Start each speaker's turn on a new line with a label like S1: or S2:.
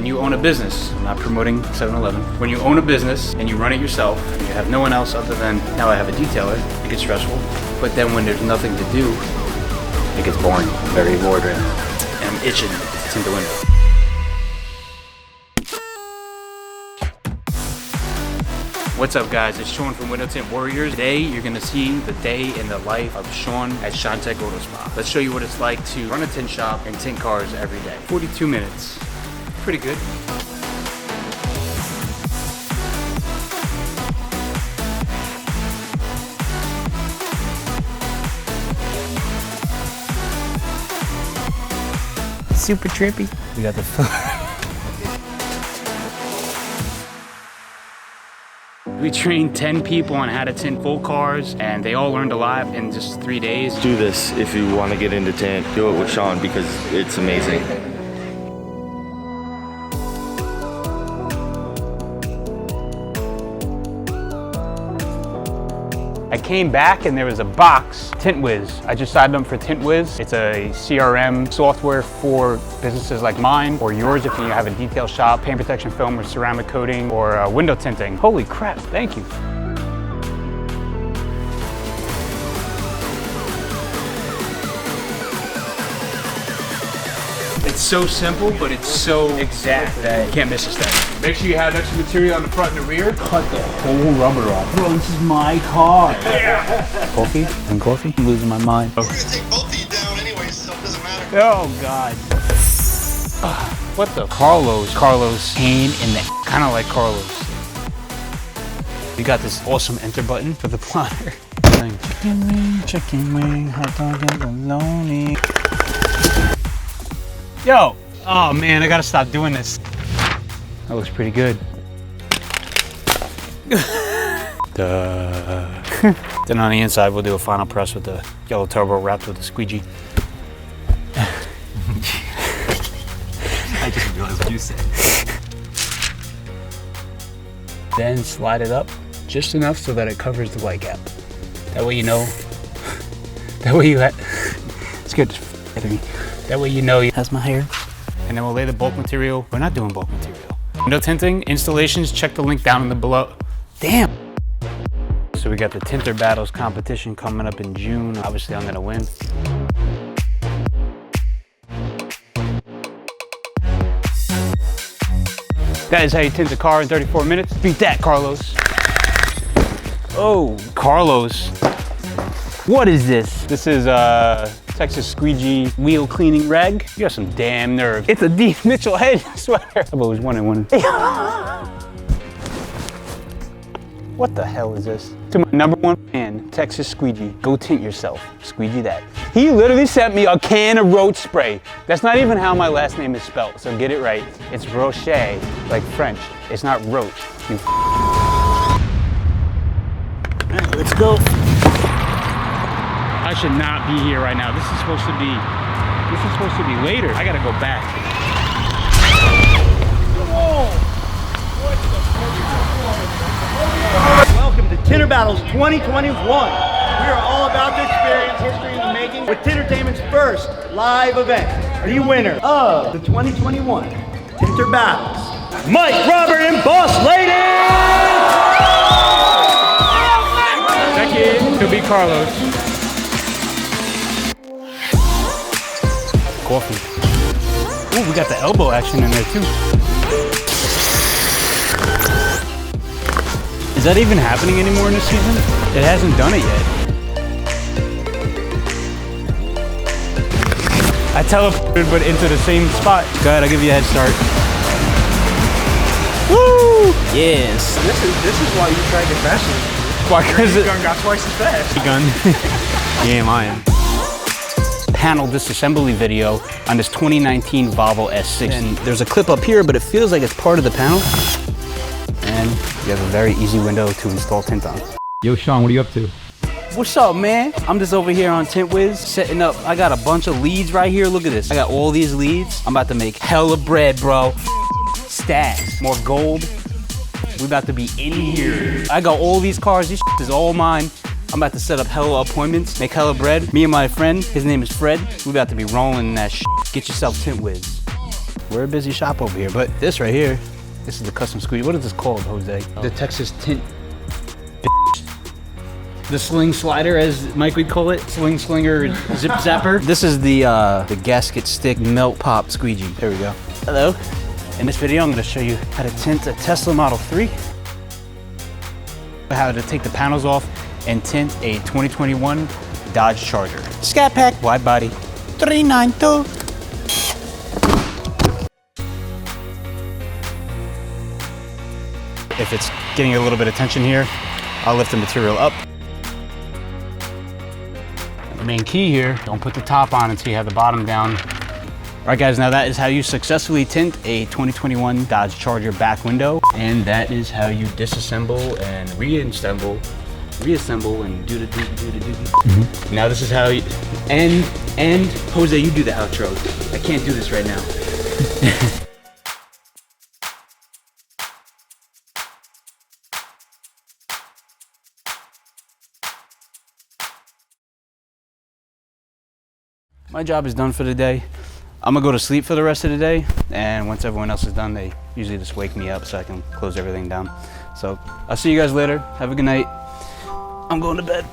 S1: when you own a business, I'm not promoting 7-Eleven, when you own a business and you run it yourself, and you have no one else other than, now I have a detailer, it gets stressful. But then when there's nothing to do, it gets boring. Very bored right now. And I'm itching to tint the window. What's up guys, it's Sean from Window Tint Warriors. Today you're gonna see the day in the life of Sean at Shantech Auto Spa. Let's show you what it's like to run a tint shop and tint cars every day. 42 minutes, pretty good. Super trippy. We got the We trained 10 people on how to tint full cars, and they all learned a lot in just 3 days.
S2: Do this if you want to get into tint. Do it with Sean because it's amazing.
S1: I came back and there was a box, Tint Wiz. I just signed up for Tint Wiz. It's a CRM software for businesses like mine or yours if you have a detail shop, paint protection film or ceramic coating or window tinting. Holy crap, thank you. It's so simple, but it's so exact that you can't miss a step. Make sure you have extra material on the front and the rear. Cut the whole rubber off. Bro, this is my car. Yeah. Coffee? And coffee? I'm losing my mind.
S3: We're gonna take both of you down anyway, so it doesn't matter.
S1: Oh, God. What the? Carlos pain in the, kind of like Carlos. We got this awesome enter button for the plotter. Chicken wing, hot dog and bologna. Yo! Oh man, I gotta stop doing this. That looks pretty good. Duh. Then on the inside, we'll do a final press with the yellow turbo wrapped with a squeegee.
S4: I just realized what you said.
S1: Then slide it up just enough so that it covers the white gap. That way you know. That way you it's good. That way you know it has my hair. And then we'll lay the bulk material. We're not doing bulk material. Window tinting, installations, check the link down in the below. Damn! So we got the Tinter Battles competition coming up in June. Obviously I'm gonna win. That is how you tint a car in 34 minutes. Beat that, Carlos. Oh, Carlos. What is this? This is Texas Squeegee wheel cleaning rag. You got some damn nerve. It's a D. Mitchell head sweater. I've always wanted one. What the hell is this? To my #1 fan, Texas Squeegee. Go tint yourself. Squeegee that. He literally sent me a can of roach spray. That's not even how my last name is spelled, so get it right. It's Rocher, like French. It's not roach. You Alright, let's go. I should not be here right now. This is supposed to be later. I gotta go back.
S5: Whoa. Welcome to Tinter Battles 2021. We are all about to experience history in the making with Tintertainment's first live event. The winner of the 2021 Tinter Battles, Mike, Robert, and Boss Lady!
S1: Second to be Carlos. Coffee. Ooh, we got the elbow action in there too. Is that even happening anymore in this season? It hasn't done it yet. I teleported but into the same spot. Go ahead, I'll give you a head start. Woo! Yes.
S4: This is why you tried to crash it.
S1: Why? Because
S4: Your gun got twice as fast.
S1: gun. Yeah, mine. Panel disassembly video on this 2019 Volvo S60. And there's a clip up here, but it feels like it's part of the panel. And you have a very easy window to install tint on.
S4: Yo, Sean, what are you up to?
S1: What's up, man? I'm just over here on Tint Wiz, setting up. I got a bunch of leads right here. Look at this. I got all these leads. I'm about to make hella bread, bro. Stacks, more gold. We about to be in here. I got all these cars. This is all mine. I'm about to set up hella appointments, make hella bread. Me and my friend, his name is Fred. We about to be rolling in that shit. Get yourself Tint Wiz. we're a busy shop over here. But this right here, this is the custom squeegee. What is this called, Jose? The Texas Tint. The sling slider, as Mike would call it. Slinger, zip zapper. This is the gasket stick melt pop squeegee. There we go. Hello. In this video, I'm gonna show you how to tint a Tesla Model 3, how to take the panels off and tint a 2021 Dodge Charger. Scat Pack, wide body, 392. If it's getting a little bit of tension here, I'll lift the material up. The main key here, don't put the top on until you have the bottom down. All right guys, now that is how you successfully tint a 2021 Dodge Charger back window. And that is how you disassemble and reassemble and do the do. Now this is how you, and Jose, you do the outro. I can't do this right now. My job is done for the day. I'm gonna go to sleep for the rest of the day, and once everyone else is done, they usually just wake me up so I can close everything down. So I'll see you guys later. Have a good night. I'm going to bed.